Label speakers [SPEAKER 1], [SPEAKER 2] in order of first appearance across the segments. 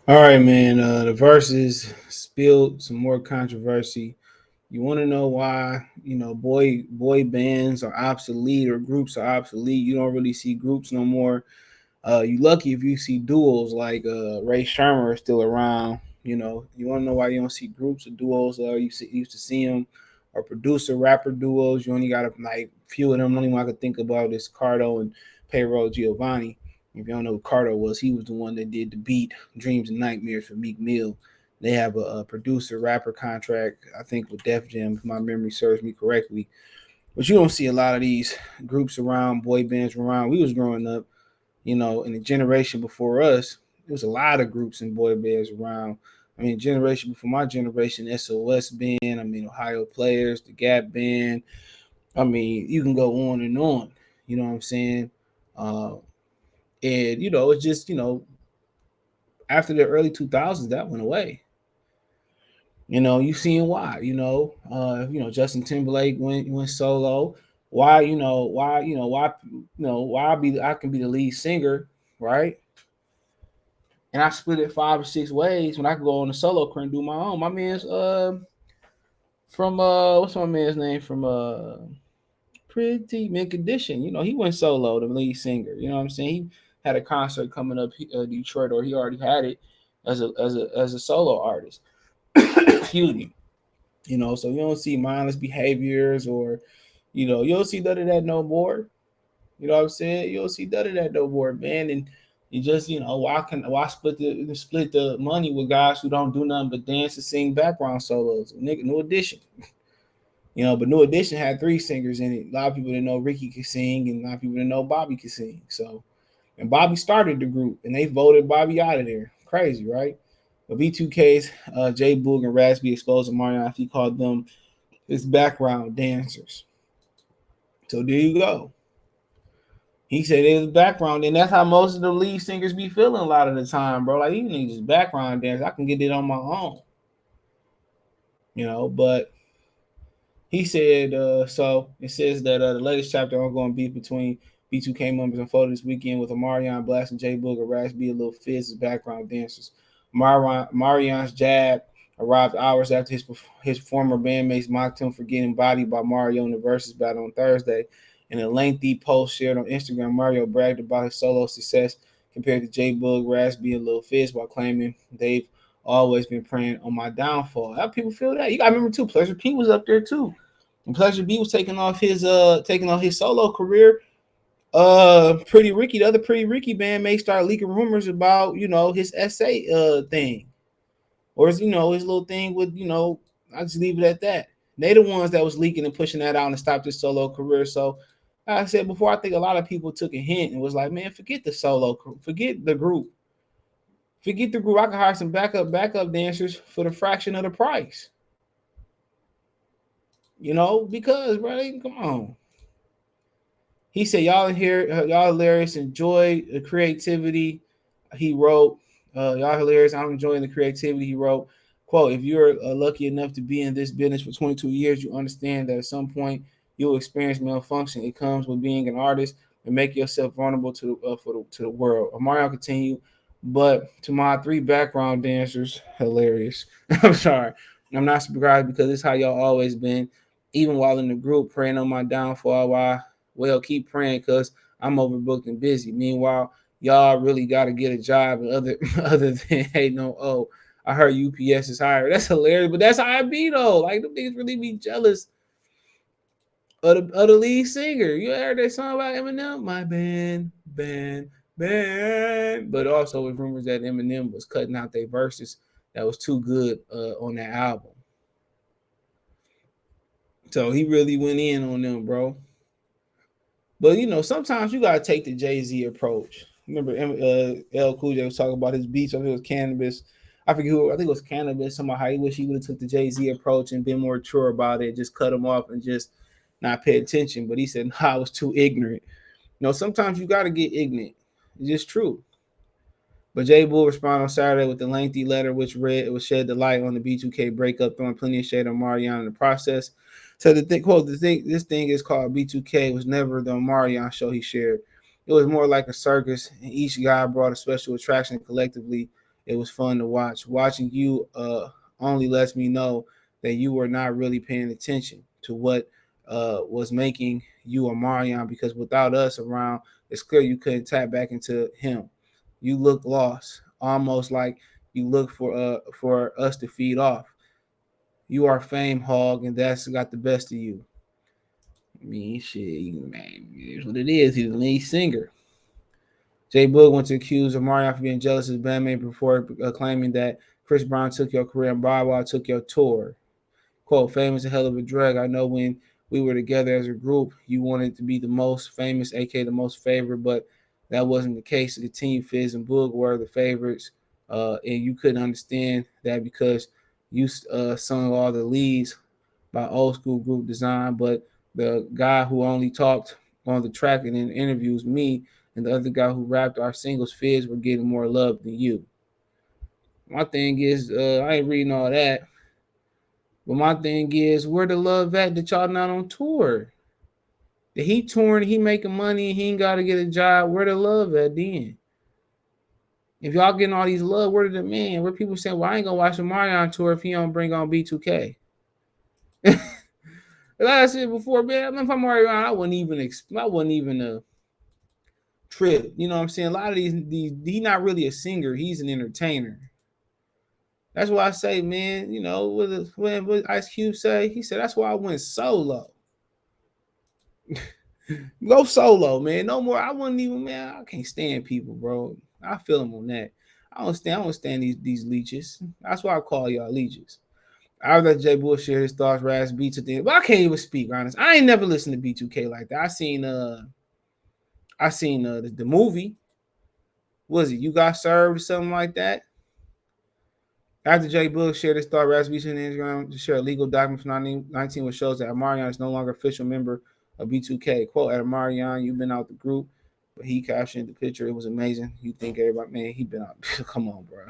[SPEAKER 1] All right, man. The verses spilled some more controversy. You want to know why? Boy bands are obsolete or groups are obsolete. You don't really see groups no more. You lucky if you see duos like Ray Sherman is still around. You want to know why you don't see groups of duos? Used to see them, or producer rapper duos. You only got like few of them. The only one I could think about is Cardo and Payroll Giovanni. If you don't know who Cardo was, he was the one that did the beat "Dreams and Nightmares" for Meek Mill. They have a producer rapper contract, I think, with Def Jam, if my memory serves me correctly. But you don't see a lot of these groups around, boy bands around. We was growing up, in the generation before us, there was a lot of groups and boy bands around. I mean, generation before my generation, SOS Band, Ohio Players, the Gap Band. I mean, you can go on and on. You know what I'm saying? Uh, and it's just after the early 2000s, that went away. You seeing why? Justin Timberlake went solo. Why? Why I can be the lead singer, right? And I split it 5 or 6 ways when I could go on the solo career and do my own. My man's from what's my man's name from Pretty Mint Condition. He went solo, the lead singer. You know what I'm saying? He had a concert coming up Detroit, or he already had it as a solo artist. Excuse me. So you don't see mindless behaviors, or you don't see none of that no more. You know what I'm saying? You don't see none of that no more, man. And you just, why split the money with guys who don't do nothing but dance and sing background solos? Nigga, New Edition. But New Edition had 3 singers in it. A lot of people didn't know Ricky could sing, and a lot of people didn't know Bobby could sing. So, and Bobby started the group, and they voted Bobby out of there. Crazy, right? But B2K's J-Boog and Raz-B exposed Omarion after he called them his background dancers. So there you go. He said it was background, and that's how most of the lead singers be feeling a lot of the time, bro. Like, you need just background dance. I can get it on my own, But he said, so it says that the latest chapter ongoing beef between B2K members unfolded this weekend with Omarion blasting J-Boog and Raz-B a little fizz as background dancers. Marion's jab arrived hours after his former bandmates mocked him for getting bodied by Mario in the Versus battle on Thursday. In a lengthy post shared on Instagram, Mario bragged about his solo success compared to J-Boog, Raz-B, and Lil Fizz while claiming they've always been praying on my downfall. How people feel that? You got to remember too, Pleasure P was up there too. And Pleasure B was taking off his solo career. Pretty Ricky, the other Pretty Ricky band may start leaking rumors about his essay thing, or his little thing with I just leave it at that. They the ones that was leaking and pushing that out and stopped his solo career. So like I said before, I think a lot of people took a hint and was like, man, forget the solo, forget the group, forget the group. I can hire some backup dancers for the fraction of the price. Because bro, come on. He said, "Y'all in here, y'all hilarious. Enjoy the creativity." He wrote, "Y'all hilarious. I'm enjoying the creativity." He wrote, "Quote: If you're lucky enough to be in this business for 22 years, you understand that at some point you'll experience malfunction. It comes with being an artist and make yourself vulnerable to the world." Omarion continued, "But to my 3 background dancers, hilarious. I'm sorry, I'm not surprised because it's how y'all always been. Even while in the group, praying on my downfall. Why? Well, keep praying because I'm overbooked and busy. Meanwhile, y'all really got to get a job and other other than hey no I heard UPS is hired. That's hilarious, but that's how I be though. Like the niggas really be jealous of the lead singer. You heard that song about Eminem? My band. But also with rumors that Eminem was cutting out their verses that was too good on that album. So he really went in on them, bro. But sometimes you gotta take the Jay Z approach. Remember, L Cool J was talking about his beats. I think it was Cannabis. I forget who. I think it was Cannabis. Somehow how he wish he would have took the Jay Z approach and been more mature about it. Just cut him off and just not pay attention. But he said, "Nah, I was too ignorant." Sometimes you gotta get ignorant. It's just true. But Jay Bull responded on Saturday with a lengthy letter which read it would shed the light on the B2K breakup, throwing plenty of shade on Marion in the process. So this thing is called B2K was never the Omarion show he shared. It was more like a circus, and each guy brought a special attraction collectively. It was fun to watch. Watching you only lets me know that you were not really paying attention to what was making you Omarion, because without us around, it's clear you couldn't tap back into him. You look lost, almost like you look for us to feed off. You are fame hog, and that's got the best of you. I mean, shit, man, here's what it is. He's the lead singer. J-Boog went to accuse Omarion for being jealous of his bandmate before claiming that Chris Brown took your career and Bob Wild took your tour. Quote, fame is a hell of a drug. I know when we were together as a group, you wanted to be the most famous, aka the most favorite, but that wasn't the case. The team, Fizz and Boog, were the favorites, and you couldn't understand that because you sung all the leads by old school group design, but the guy who only talked on the track and in interviews, me, and the other guy who rapped our singles, Fizz, were getting more love than you. My thing is, I ain't reading all that. But my thing is, where the love at that y'all not on tour? That he touring, he making money, and he ain't got to get a job. Where the love at then? If y'all getting all these love, where the man? Where people saying, well, I ain't gonna watch the Marion tour if he don't bring on B2K. Like I said before, man, if I'm already around, I wouldn't even trip. You know what I'm saying? A lot of these, he not really a singer. He's an entertainer. That's why I say, man, you know, what Ice Cube say? He said, that's why I went solo. Go solo, man. No more. I wouldn't even, man. I can't stand people, bro. I feel them on that. I don't stand these leeches. That's why I call y'all leeches. I let J-Boog share his thoughts, Raz-B to the, but I can't even speak, honest. I ain't never listened to B2K like that. I seen the movie. Was it You Got Served or something like that? After J-Boog shared his thought, Raz-B on Instagram to share a legal document from 19 which shows that Omarion is no longer official member of B2K. Quote, at Omarion, you've been out the group, but he captioned the picture. It was amazing. You think everybody, man, he been out. Come on, bro.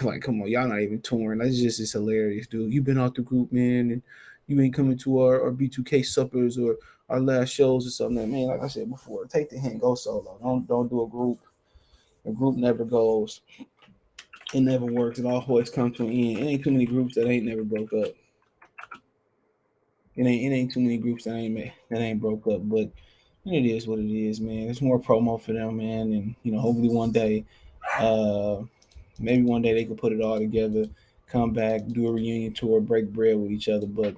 [SPEAKER 1] Like, come on, y'all not even touring. That's just it's hilarious, dude. You've been out the group, man, and you ain't coming to our B2K suppers or our last shows or something. Man, like I said before, take the hint, go solo. Don't do a group. A group never goes. It never works. It always comes to an end. It ain't too many groups that ain't never broke up. It ain't too many groups that ain't broke up. But it is what it is, man. It's more promo for them, man. And hopefully one day, uh, maybe one day they could put it all together, come back, do a reunion tour, break bread with each other. But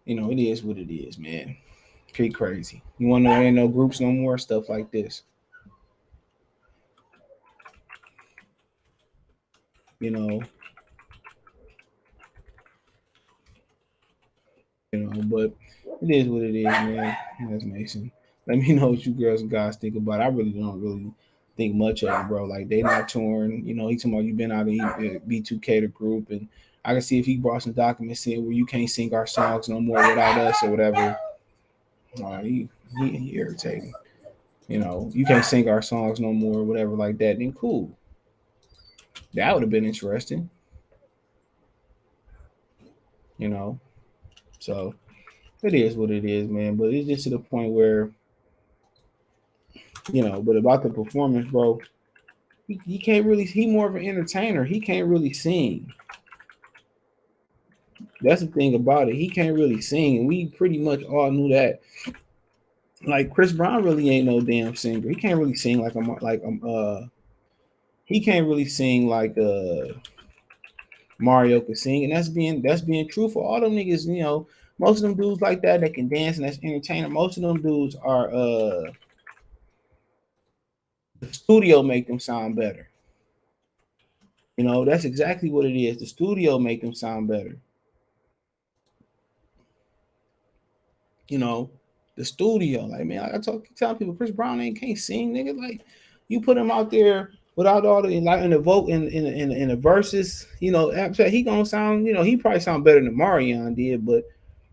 [SPEAKER 1] it is what it is, man. Pretty crazy. You want to know there ain't no groups no more, stuff like this. You know, but it is what it is, man. That's Mason. Let me know what you girls and guys think about it. I really don't really think much of it, bro. Like they not touring. He talking about you been out of B2K the group, and I can see if he brought some documents in where you can't sing our songs no more without us or whatever. He irritating. You can't sing our songs no more, or whatever like that. Then cool. That would have been interesting. You know. So it is what it is, man. But it's just to the point where but about the performance, bro, he can't really. He more of an entertainer. He can't really sing. That's the thing about it. He can't really sing, and we pretty much all knew that. Like Chris Brown really ain't no damn singer. He can't really sing he can't really sing like Mario could sing, and that's being true for all them niggas. Most of them dudes like that can dance and that's entertainer. Most of them dudes are the studio make them sound better. That's exactly what it is. The studio make them sound better. you know, the studio. Like, man, I talk telling people Chris Brown ain't can't sing, nigga. Like, you put him out there without all the like in the vote in the verses, he gonna sound, he probably sound better than Omarion did, but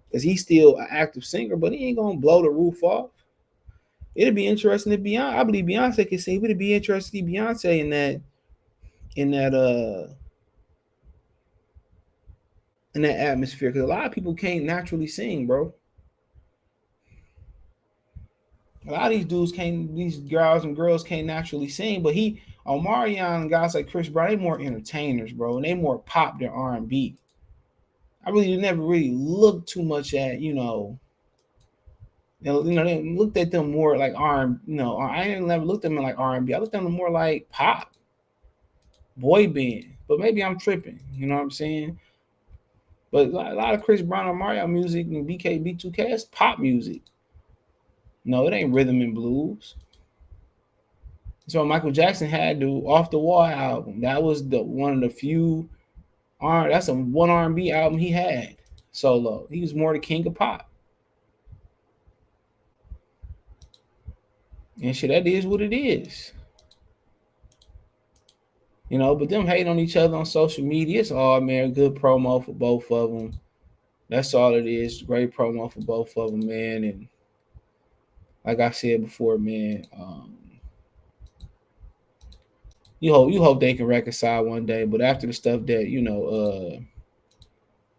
[SPEAKER 1] because he's still an active singer, but he ain't gonna blow the roof off. It'd be interesting if Beyonce, I believe Beyonce can sing, but it'd be interesting to see Beyonce in that in that atmosphere because a lot of people can't naturally sing, bro. A lot of these dudes can't, these girls and girls can't naturally sing, but Omarion and guys like Chris Brown, they more entertainers, bro, and they more pop than R&B. I really never really looked too much at, they looked at them more like I didn't never looked at them like R&B. I looked at them more like pop, boy band. But maybe I'm tripping, you know what I'm saying? But a lot of Chris Brown and Mario music and B2K's pop music. No, it ain't rhythm and blues. So Michael Jackson had the Off the Wall album. That was the one of the few that's a one R&B album he had solo. He was more the king of pop. And shit, that is what it is. But them hating on each other on social media, it's all, man, good promo for both of them. That's all it is. Great promo for both of them, man. And like I said before, man, you hope they can reconcile one day. But after the stuff that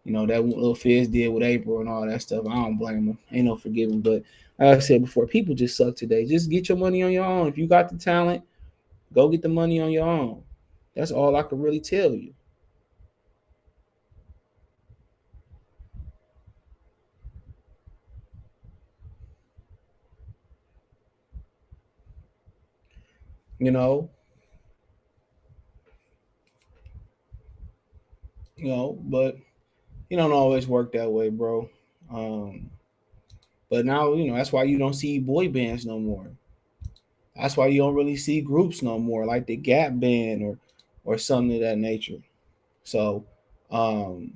[SPEAKER 1] that little Fizz did with April and all that stuff, I don't blame them. Ain't no forgiving. But like I said before, people just suck today. Just get your money on your own. If you got the talent, go get the money on your own. That's all I can really tell you. You know, but it don't always work that way, bro. Um, but now, that's why you don't see boy bands no more. That's why you don't really see groups no more, like the Gap Band or something of that nature. So, um,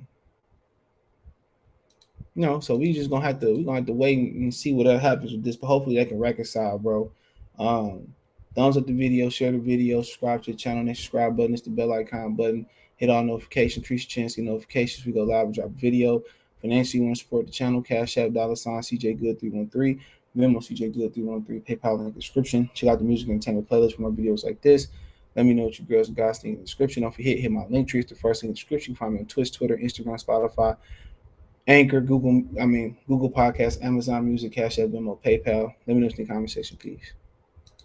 [SPEAKER 1] so we gonna have to wait and see what happens with this. But hopefully they can reconcile, bro. Um, thumbs up the video, share the video, subscribe to the channel. That subscribe button is the bell icon button. Hit all notifications, increase your chance to get notifications. We go live and drop a video. Financially, you want to support the channel? Cash App, $ CJ Good 313. Venmo CJ Good 313. PayPal link in the description. Check out the music and entertainment playlist for more videos like this. Let me know what you girls and guys think in the description. Don't forget, hit my link tree. It's the first thing in the description. You can find me on Twitch, Twitter, Instagram, Spotify, Anchor, Google Podcast, Amazon Music, Cash App, Venmo, PayPal. Let me know in the comment section, please.